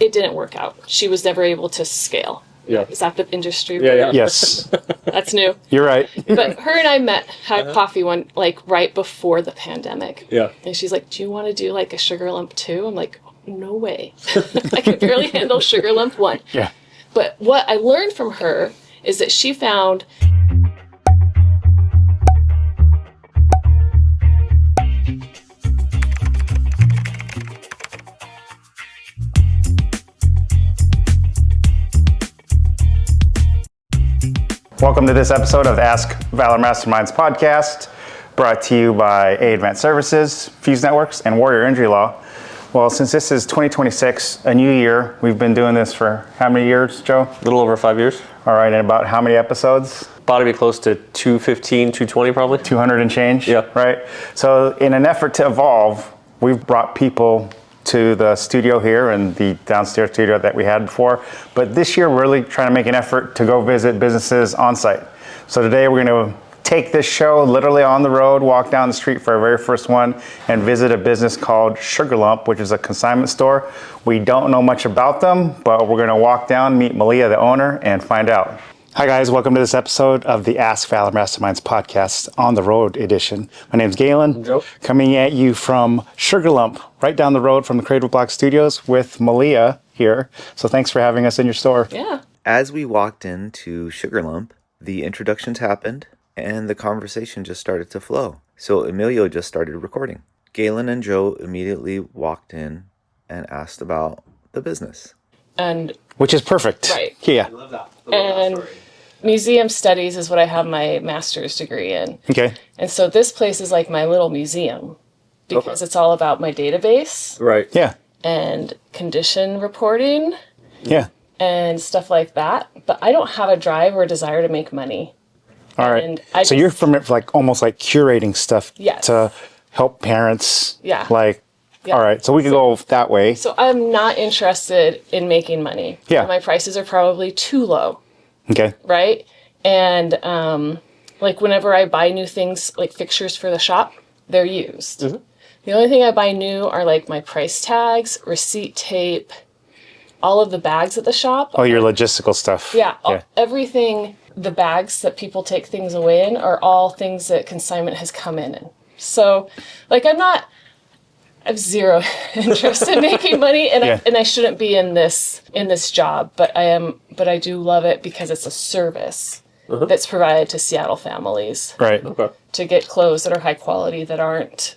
it didn't work out. She was never able to scale. Yeah. Is that the industry? Yeah. Yes. That's new. You're right. But her and I had coffee right before the pandemic. Yeah. And she's like, do you want to do like a Sugarlump 2? I'm like, no way. I can barely handle Sugarlump 1. Yeah. But what I learned from her is that she found Welcome to this episode of the Ask Valor Masterminds Podcast, brought to you by A Advanced Services, Fuse Networks, and Warrior Injury Law. Well, since this is 2026, a new year, we've been doing this for how many years, Joe? A little over 5 years. All right, and about how many episodes? About to be close to 215, 220 probably. 200 and change? Yeah. Right? So in an effort to evolve, we've brought people to the studio here and the downstairs studio that we had before. But this year, we're really trying to make an effort to go visit businesses on site. So today we're going to take this show literally on the road, walk down the street for our very first one, and visit a business called Sugarlump, which is a consignment store. We don't know much about them, but we're going to walk down, meet Malia, the owner, and find out. Hi guys, welcome to this episode of the Ask Valor Masterminds Podcast on the road edition. My name's Galen, Joe. Coming at you from Sugarlump, right down the road from the Cradle Block Studios with Malia here. So thanks for having us in your store. Yeah. As we walked into Sugarlump, the introductions happened and the conversation just started to flow. So Emilio just started recording. Galen and Joe immediately walked in and asked about the business. And Which is perfect. Right. Yeah. I love that. and museum studies is what I have my master's degree in. Okay. And so this place is like my little museum because it's all about my database Right. Yeah. and condition reporting Yeah. and stuff like that. But I don't have a drive or a desire to make money. All right. And I So just- you're from it like almost like curating stuff Yes. to help parents. Yeah. Like, Yeah. all right. So we could go that way. So I'm not interested in making money. Yeah. My prices are probably too low, Okay. right? And like whenever I buy new things, like fixtures for the shop, they're used. Mm-hmm. The only thing I buy new are like my price tags, receipt tape, all of the bags at the shop. Oh, your logistical stuff. Yeah, Yeah. everything, the bags that people take things away in are all things that consignment has come in. So, like, I have zero interest in making money, and Yeah. I shouldn't be in this job, but I do love it because it's a service that's provided to Seattle families Right. Okay. to get clothes that are high quality that aren't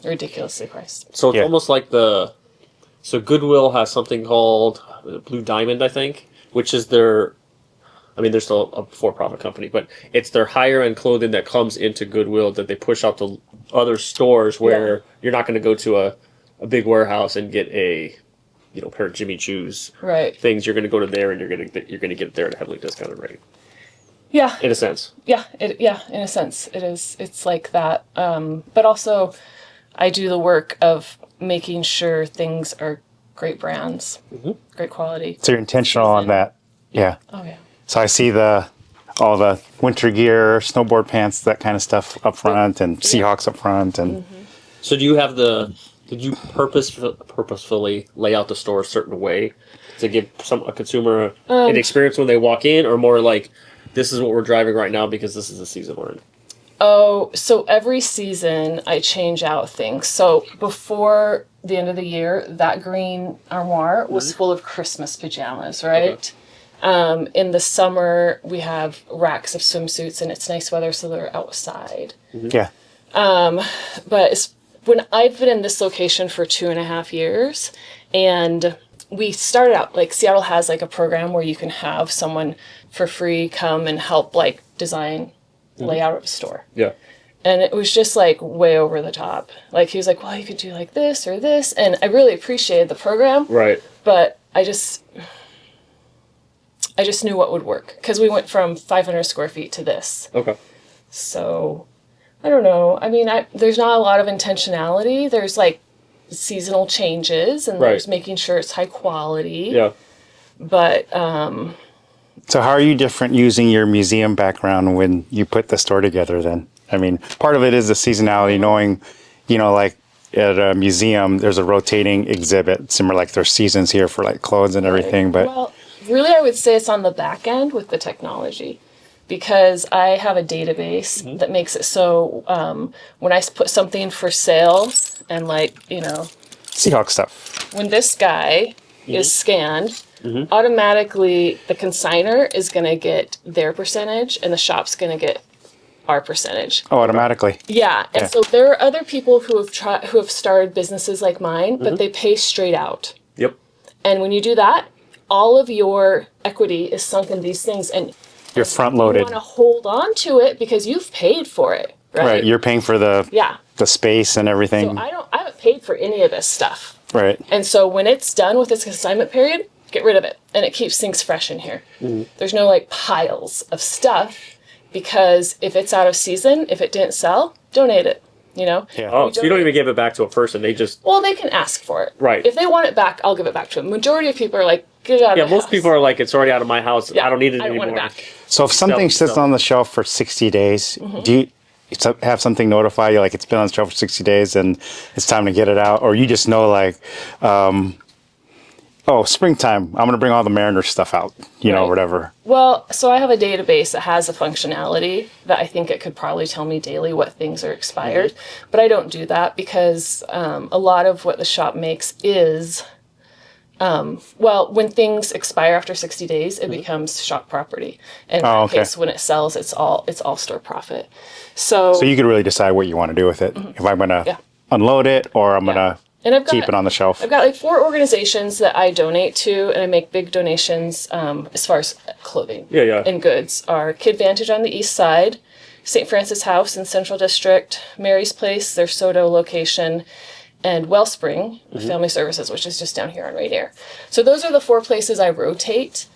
ridiculously priced. So it's Yeah. almost like so Goodwill has something called Blue Diamond, I think, which is they're still a for-profit company, but it's their higher-end clothing that comes into Goodwill that they push out to other stores where you're not going to go to a big warehouse and get a pair of Jimmy Choo's Right. things. You're going to go to there and you're going to get it there at a heavily discounted rate. Yeah. In a sense. Yeah, in a sense, it is. It's like that. But also, I do the work of making sure things are great brands, great quality. So you're intentional on that. Yeah. Oh yeah. So I see all the winter gear, snowboard pants, that kind of stuff up front, and Seahawks up front, and So did you purposefully lay out the store a certain way to give a consumer an experience when they walk in, or more like, this is what we're driving right now because this is the season we're in? Oh, so every season I change out things. So before the end of the year, that green armoire was full of Christmas pajamas, right? Okay. In the summer, we have racks of swimsuits, and it's nice weather, so they're outside. yeah. But when I've been in this location for 2.5 years, and we started out, like Seattle has like a program where you can have someone for free come and help like design layout of a store. Yeah. And it was just like way over the top. Like he was like, well, you could do like this or this. And I really appreciated the program. Right. But I just knew what would work because we went from 500 square feet to this. Okay. So I don't know. I mean, there's not a lot of intentionality. There's like seasonal changes and there's making sure it's high quality. Yeah. But So how are you different using your museum background when you put the store together then? I mean, part of it is the seasonality, knowing, like at a museum, there's a rotating exhibit, similar like there's seasons here for like clothes and everything. But well, really, I would say it's on the back end with the technology, because I have a database that makes it so when I put something for sale and Seahawk stuff. when this guy is scanned, automatically the consigner is going to get their percentage and the shop's going to get our percentage. Oh, automatically. Yeah, and so there are other people who have started businesses like mine, but they pay straight out. Yep. And when you do that, all of your equity is sunk in these things, and You're front you loaded. want to hold on to it because you've paid for it, right? Right. You're paying for the space and everything. So I haven't paid for any of this stuff. Right. And so when it's done with its consignment period, get rid of it, and it keeps things fresh in here. There's no like piles of stuff, because if it's out of season, if it didn't sell, donate it. Yeah. Oh, so you don't even give it back to a person. They just... Well, they can ask for it. Right. If they want it back, I'll give it back to them. Majority of people are like, get it out of the most house. people are like, it's already out of my house. Yeah, I don't need it I don't anymore. want it back. So if something sits on the shelf for 60 days, do you have something notify you like it's been on the shelf for 60 days and it's time to get it out? Or you just know like, springtime, I'm going to bring all the Mariner stuff out, you know, Right. whatever. Well, so I have a database that has a functionality that I think it could probably tell me daily what things are expired. But I don't do that because a lot of what the shop makes is, when things expire after 60 days, it becomes shop property. And in that case, when it sells, it's all store profit. So you could really decide what you want to do with it. If I'm going to unload it or I'm going to keep it on the shelf. I've got like 4 organizations that I donate to, and I make big donations as far as clothing and goods. Are Kid Vantage on the east side, St. Francis House in Central District, Mary's Place, their Soto location, and Wellspring Family Services, which is just down here on Rainier. So those are the 4 places I rotate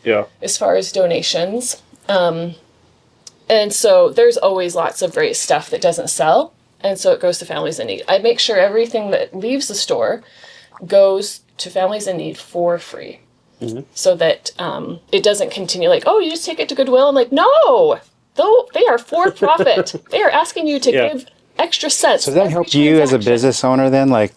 as far as donations. And so there's always lots of great stuff that doesn't sell. And so it goes to families in need. I make sure everything that leaves the store goes to families in need for free. So that it doesn't continue like, oh, you just take it to Goodwill. I'm like, no, though they are for profit. They are asking you to give extra cents. So does that help you as a business owner then? Like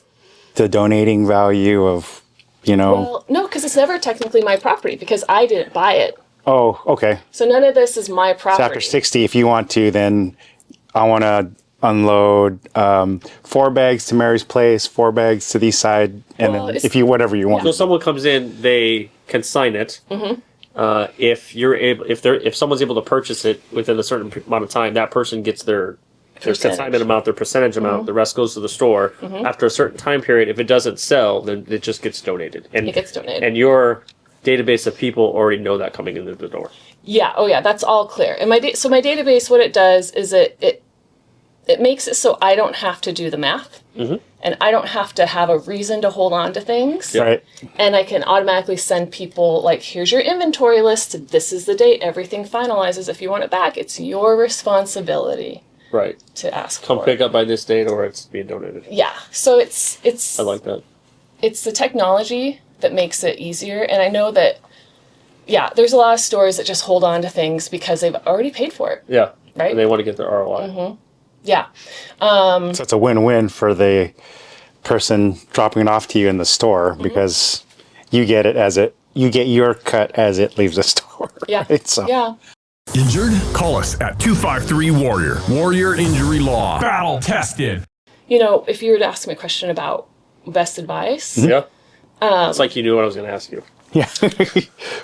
the donating value of, Well, no, because it's never technically my property because I didn't buy it. Oh, okay. So none of this is my property. So after 60, if you want to, then I want to unload 4 bags to Mary's Place, 4 bags to the east side, and then whatever you want. So someone comes in, they consign it. If someone's able to purchase it within a certain amount of time, that person gets their consignment amount, their percentage amount. The rest goes to the store. After a certain time period, if it doesn't sell, then it just gets donated. And it gets donated. And your database of people already know that coming into the door. Yeah. Oh, yeah. That's all clear. And my database, what it does is it makes it so I don't have to do the math, and I don't have to have a reason to hold on to things. Right. And I can automatically send people like, here's your inventory list. This is the date. Everything finalizes. If you want it back, it's your responsibility. Right. To ask Come for pick it. up by this date, or it's being donated. Yeah. So it's. I like that. It's the technology that makes it easier, and I know that. Yeah, there's a lot of stores that just hold on to things because they've already paid for it. Yeah. Right. And they want to get their ROI. Yeah. So it's a win-win for the person dropping it off to you in the store because you get your cut as it leaves the store. Yeah. Right? So. Yeah. Injured? Call us at 253-WARRIOR. Warrior Injury Law. Battle tested. If you were to ask me a question about best advice. Yeah. It's like you knew what I was going to ask you. Yeah.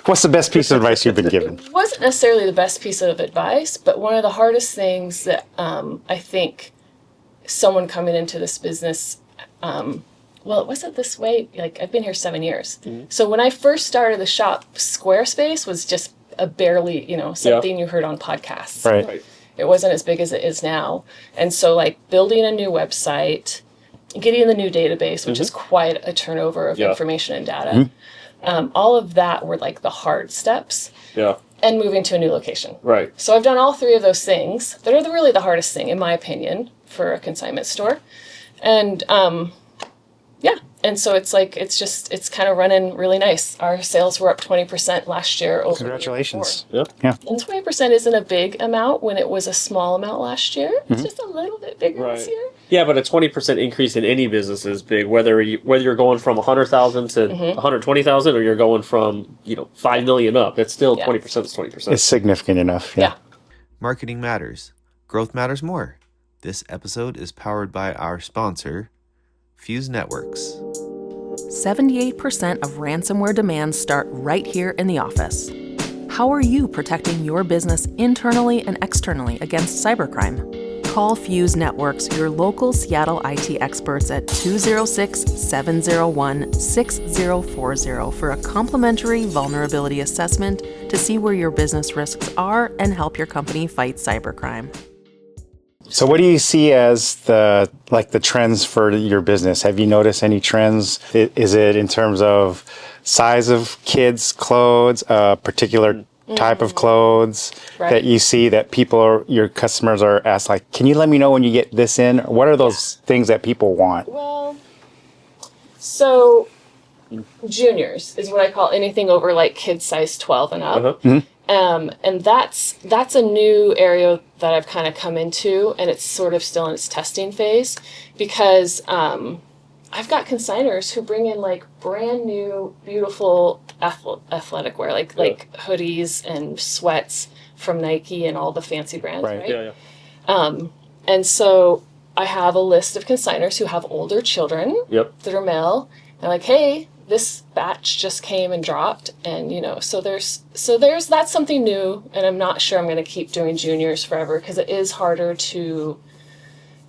What's the best piece of advice you've been given? It wasn't necessarily the best piece of advice, but one of the hardest things that I think someone coming into this business, it wasn't this way. Like, I've been here 7 years. So when I first started the shop, Squarespace was just a barely, something you heard on podcasts. Right. It wasn't as big as it is now. And so, like, building a new website, getting the new database, which is quite a turnover of information and data. All of that were like the hard steps. Yeah. And moving to a new location. Right. So I've done all 3 of those things that are really the hardest thing, in my opinion, for a consignment store. And Yeah. And so it's kind of running really nice. Our sales were up 20% last year. Over Congratulations. Yep. Yeah. And 20% isn't a big amount when it was a small amount last year. It's just a little bit bigger this year. Yeah, but a 20% increase in any business is big. Whether you're going from 100,000 to 120,000, or you're going from 5 million up, that's still 20% is 20%. It's significant enough. Yeah. Marketing matters. Growth matters more. This episode is powered by our sponsor, Fuse Networks. 78% of ransomware demands start right here in the office. How are you protecting your business internally and externally against cybercrime? Call Fuse Networks, your local Seattle IT experts at 206-701-6040 for a complimentary vulnerability assessment to see where your business risks are and help your company fight cybercrime. So what do you see as the trends for your business? Have you noticed any trends? Is it in terms of size of kids' clothes, a particular type of clothes that you see that your customers are asked, like, can you let me know when you get this in? What are those things that people want? Well, so juniors is what I call anything over like kid size 12 and up. And that's a new area that I've kind of come into, and it's sort of still in its testing phase, because I've got consigners who bring in like brand new, beautiful athletic wear, like hoodies and sweats from Nike and all the fancy brands, right? Yeah. And so I have a list of consigners who have older children that are male. They're like, hey, this batch just came and dropped, and so there's that's something new, and I'm not sure I'm going to keep doing juniors forever, because it is harder to,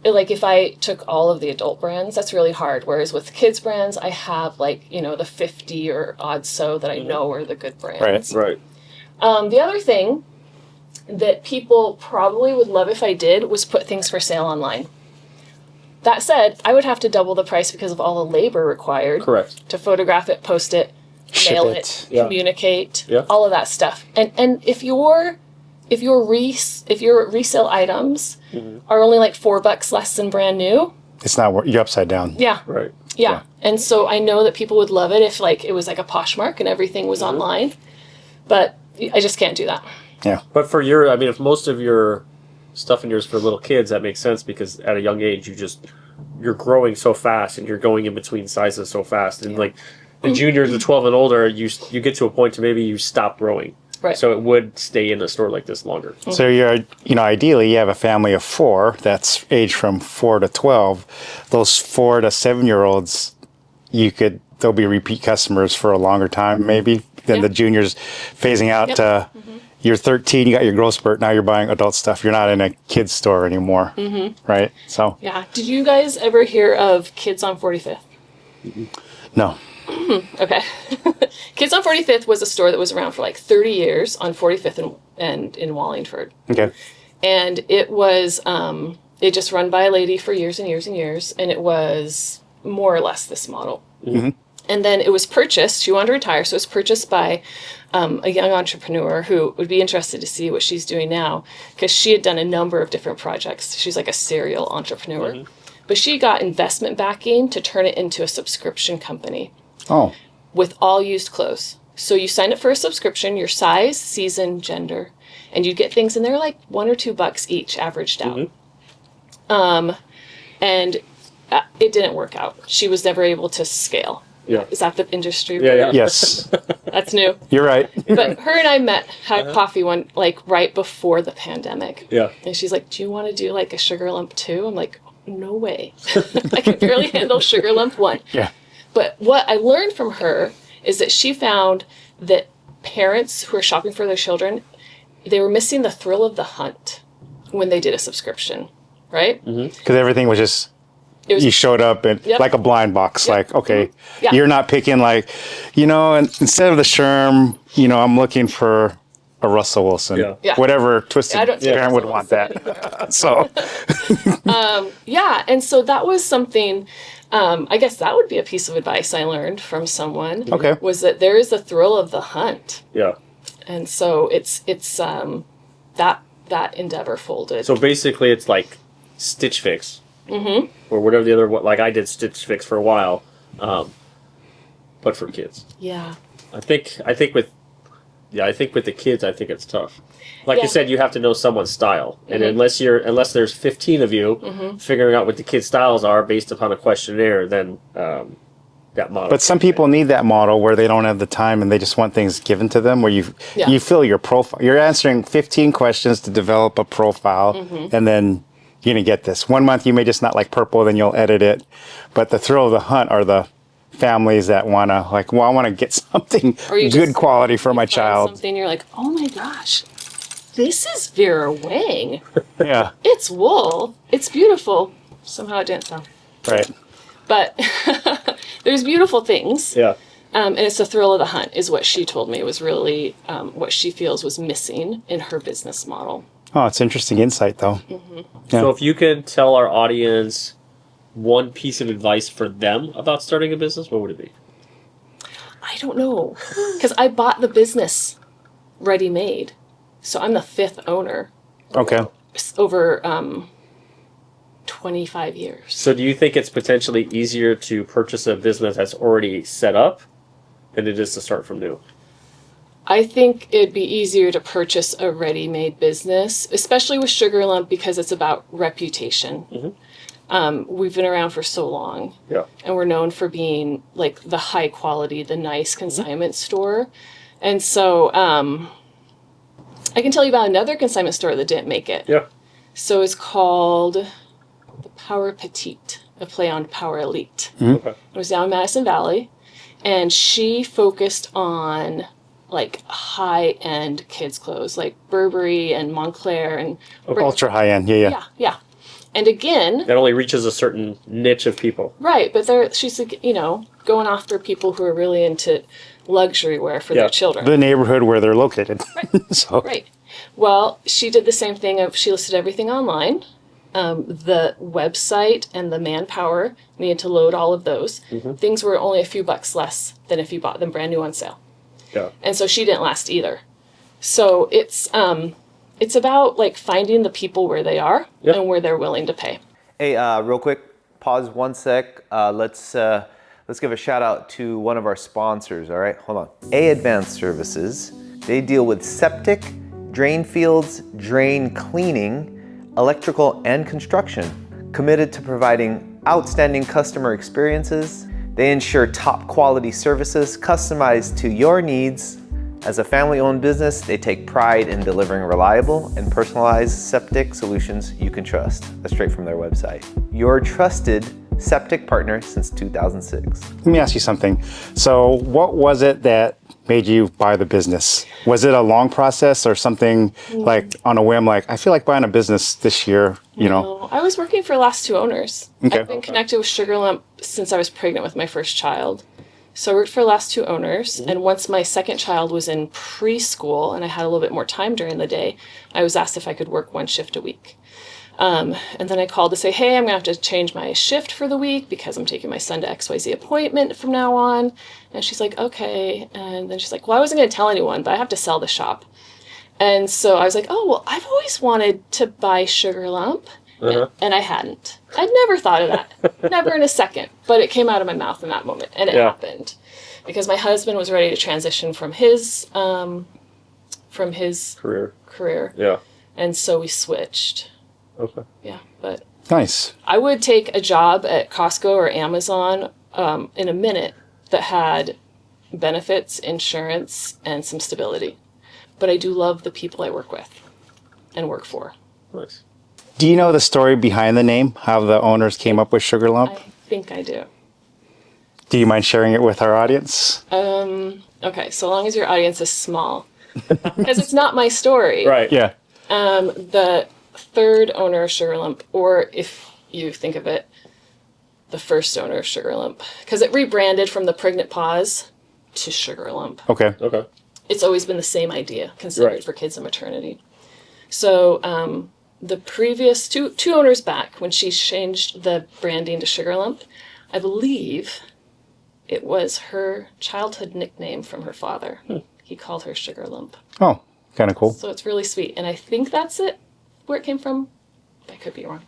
like, if I took all of the adult brands, that's really hard, whereas with kids brands I have like the 50 or odd so that I know are the good brands. Right. The other thing that people probably would love if I did was put things for sale online. That said, I would have to double the price because of all the labor required. Correct. To photograph it, post it, mail it, communicate, all of that stuff. And if your resale items are only like $4 less than brand new, It's not, you're upside down. yeah. Right. Yeah. And so I know that people would love it if like it was like a Poshmark and everything was online, but I just can't do that. Yeah. But if most of your stuff in yours for little kids, that makes sense, because at a young age you're growing so fast and you're going in between sizes so fast, and like the juniors, the 12 and older, you get to a point to maybe you stop growing. Right. So it would stay in a store like this longer. So ideally you have a family of 4 that's aged from 4 to 12. Those 4 to 7-year-olds, they'll be repeat customers for a longer time, maybe, than the juniors phasing out to you're 13, you got your growth spurt, now you're buying adult stuff. You're not in a kid's store anymore, right? So Yeah. Did you guys ever hear of Kids on 45th? no. Okay. Kids on 45th was a store that was around for like 30 years on 45th and in Wallingford. Okay. And it was, it just run by a lady for years and years and years. And it was more or less this model. And then it was purchased. She wanted to retire. So it was purchased by a young entrepreneur who would be interested to see what she's doing now, because she had done a number of different projects. She's like a serial entrepreneur. But she got investment backing to turn it into a subscription company. Oh. With all used clothes. So you sign up for a subscription, your size, season, gender, and you get things in there like $1 or $2 each, averaged out. And it didn't work out. She was never able to scale. Yeah. Is that the industry? Yeah. Yes. That's new. You're right. But her and I had coffee right before the pandemic. Yeah. And she's like, do you want to do like a Sugarlump 2? I'm like, no way. I can barely handle Sugarlump 1. Yeah. But what I learned from her is that she found that parents who are shopping for their children, they were missing the thrill of the hunt when they did a subscription, right? Because everything was just, you showed up and like a blind box, like, okay, you're not picking like, and instead of the Sherm, I'm looking for a Russell Wilson, whatever twisted parent would want that. So, and so that was something, I guess that would be a piece of advice I learned from someone. Okay. Was that there is the thrill of the hunt. Yeah. And so it's that endeavor folded. So basically it's like Stitch Fix. Or whatever the other, like I did Stitch Fix for a while. but for kids. Yeah. I think with the kids, I think it's tough. Like you said, you have to know someone's style, and unless there's 15 of you figuring out what the kids' styles are based upon a questionnaire, then that model. But some people need that model where they don't have the time and they just want things given to them, where you fill your profile. You're answering 15 questions to develop a profile, and then you're going to get this. 1 month you may just not like purple, then you'll edit it. But the thrill of the hunt are the families that want to, like, well, I want to get something good quality for my child. Something you're like, oh my gosh, this is Vera Wang. Yeah. It's wool. It's beautiful. Somehow it didn't sell. Right. But there's beautiful things. Yeah. And it's the thrill of the hunt is what she told me was really what she feels was missing in her business model. Oh, it's interesting insight, though. Mm-hmm. Yeah. So if you could tell our audience one piece of advice for them about starting a business, what would it be? I don't know. Because I bought the business ready-made. So I'm the 5th owner. Okay. Over 25 years. So do you think it's potentially easier to purchase a business that's already set up than it is to start from new? I think it'd be easier to purchase a ready-made business, especially with Sugarlump, because it's about reputation. We've been around for so long. Yeah. And we're known for being like the high quality, the nice consignment store. And so I can tell you about another consignment store that didn't make it. Yeah. So it's called the Power Petite, a play on Power Elite. Okay. It was down in Madison Valley, and she focused on like high-end kids' clothes, like Burberry and Montclair and Ultra high-end, yeah. And again, That only reaches a certain niche of people. right, but she's like, going after people who are really into luxury wear for their children. The neighborhood where they're located. So. Right. Well, she did the same thing she listed everything online. The website and the manpower needed to load all of those. Things were only a few bucks less than if you bought them brand new on sale. Yeah. And so she didn't last either. So it's about like finding the people where they are and where they're willing to pay. Hey, real quick, pause 1 sec. Let's give a shout out to one of our sponsors. All right, hold on. A Advanced Services. They deal with septic, drain fields, drain cleaning, electrical, and construction. Committed to providing outstanding customer experiences. They ensure top quality services customized to your needs. As a family-owned business, they take pride in delivering reliable and personalized septic solutions you can trust. That's straight from their website. Your trusted septic partner since 2006. Let me ask you something. So what was it that made you buy the business? Was it a long process or something like on a whim, like, I feel like buying a business this year, No, I was working for the last 2 owners. Okay. I've been connected with Sugarlump since I was pregnant with my first child. So I worked for the last 2 owners, and once my second child was in preschool and I had a little bit more time during the day, I was asked if I could work 1 shift a week. And then I called to say, hey, I'm going to have to change my shift for the week because I'm taking my son to XYZ appointment from now on. And she's like, okay. And then she's like, well, I wasn't going to tell anyone, but I have to sell the shop. And so I was like, oh, well, I've always wanted to buy Sugarlump. And I hadn't. I'd never thought of that. Never in a second. But it came out of my mouth in that moment. And it happened. Because my husband was ready to transition from his career. Yeah. And so we switched. Okay. Yeah, but Nice. I would take a job at Costco or Amazon in a minute that had benefits, insurance, and some stability. But I do love the people I work with and work for. Nice. Do you know the story behind the name, how the owners came up with Sugarlump? I think I do. Do you mind sharing it with our audience? Okay, so long as your audience is small. Because it's not my story. Right. Yeah. The third owner of Sugarlump, or if you think of it, the first owner of Sugarlump, because it rebranded from the Pregnant Paws to Sugarlump. Okay. Okay. It's always been the same idea, considered for kids and maternity. So the previous two owners back, when she changed the branding to Sugarlump, I believe it was her childhood nickname from her father. He called her Sugarlump. Oh, kind of cool. So it's really sweet. And I think that's it, where it came from. I could be wrong.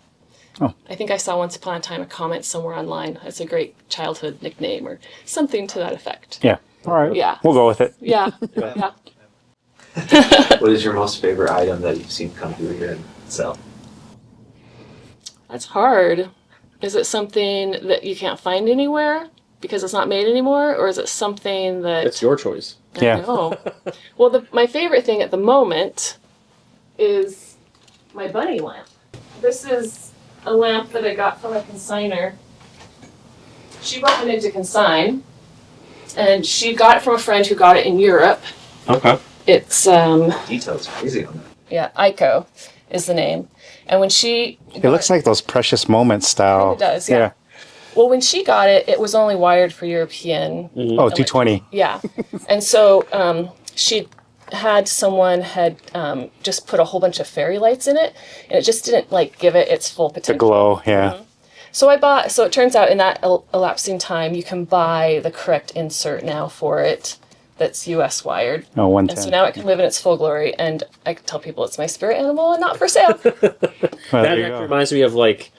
I think I saw once upon a time a comment somewhere online. That's a great childhood nickname or something to that effect. Yeah. All right. Yeah. We'll go with it. Yeah. Yeah. What is your most favorite item that you've seen come through here and sell? That's hard. Is it something that you can't find anywhere because it's not made anymore, or is it something that It's your choice. I know? Well, my favorite thing at the moment is my bunny lamp. This is a lamp that I got from a consigner. She brought it into consign, and she got it from a friend who got it in Europe. Okay. It's Details crazy on that. yeah, Ico is the name. And when she It looks like those precious moments style. It does, yeah. Well, when she got it, it was only wired for European. Oh, 220. Yeah. And so she had someone just put a whole bunch of fairy lights in it, and it just didn't like give it its full The potential. glow, yeah. So it turns out in that elapsing time, you can buy the correct insert now for it that's US wired. Oh, And 110. so now it can live in its full glory, and I can tell people it's my spirit animal and not for sale. Well, That there you actually go. reminds me of like,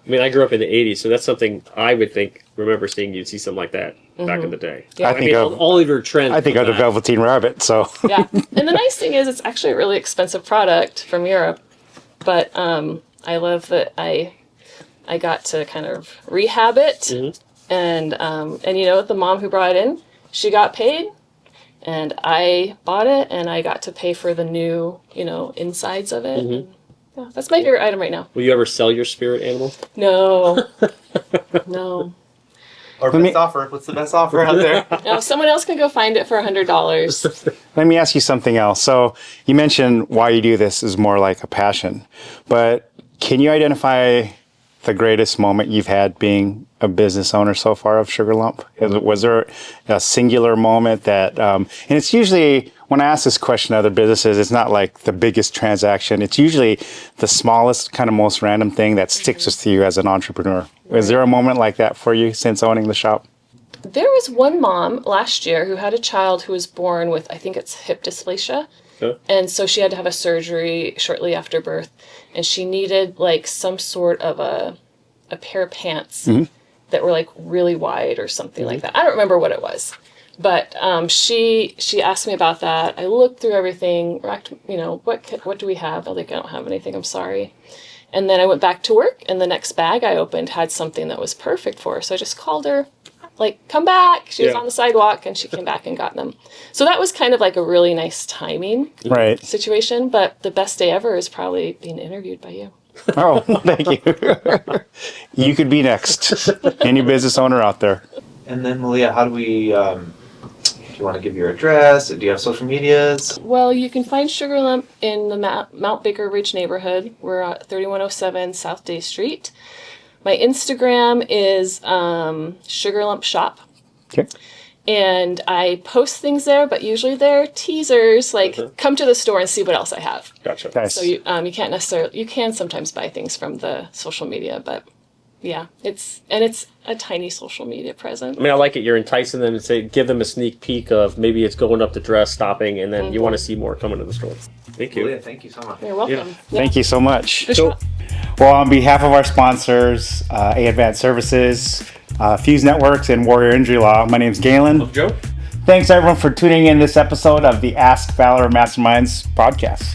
I mean, I grew up in the 80s, so that's something I would remember seeing you'd see something like that back in the day. Yeah. I think of- all of your trends. I think of the Velveteen Rabbit, so. Yeah. And the nice thing is it's actually a really expensive product from Europe. But I love that I got to kind of rehab it. And you know, the mom who brought it in, she got paid. And I bought it, and I got to pay for the new, insides of it. Yeah, that's my favorite item right now. Will you ever sell your spirit animal? No. No. Or best offer. What's the best offer out there? No, someone else can go find it for $100. Let me ask you something else. So you mentioned why you do this is more like a passion, but can you identify the greatest moment you've had being a business owner so far of Sugarlump? Was there a singular moment that, and it's usually, when I ask this question to other businesses, it's not like the biggest transaction. It's usually the smallest, kind of most random thing that sticks with you as an entrepreneur. Is there a moment like that for you since owning the shop? There was one mom last year who had a child who was born with, I think it's hip dysplasia. Okay. And so she had to have a surgery shortly after birth. And she needed like some sort of a pair of pants that were like really wide or something like that. I don't remember what it was. But she asked me about that. I looked through everything. What do we have? I was like, I don't have anything. I'm sorry. And then I went back to work, and the next bag I opened had something that was perfect for her. So I just called her, like, come back. She was on the sidewalk, and she came back and got them. So that was kind of like a really nice timing situation. But the best day ever is probably being interviewed by you. Oh, thank you. You could be next. Any business owner out there. And then, Malia, how do we, do you want to give your address? Do you have social medias? Well, you can find Sugarlump in the Mount Baker Ridge neighborhood. We're at 3107 South Day Street. My Instagram is Sugarlump Shop. Okay. And I post things there, but usually they're teasers, like come to the store and see what else I have. Gotcha. Nice. So you can't necessarily, you can sometimes buy things from the social media, but yeah, it's a tiny social media presence. I mean, I like it. You're enticing them to give them a sneak peek of maybe it's going up the dress, stopping, and then you want to see more coming to the store. Thank you. Malia, thank you so much. You're welcome. Yeah. Yeah. Thank you so much. Good shot. Well, on behalf of our sponsors, A Advanced Services, Fuse Networks, and Warrior Injury Law, my name is Galen. Joe? Thanks everyone for tuning in this episode of the Ask Valor Masterminds podcast.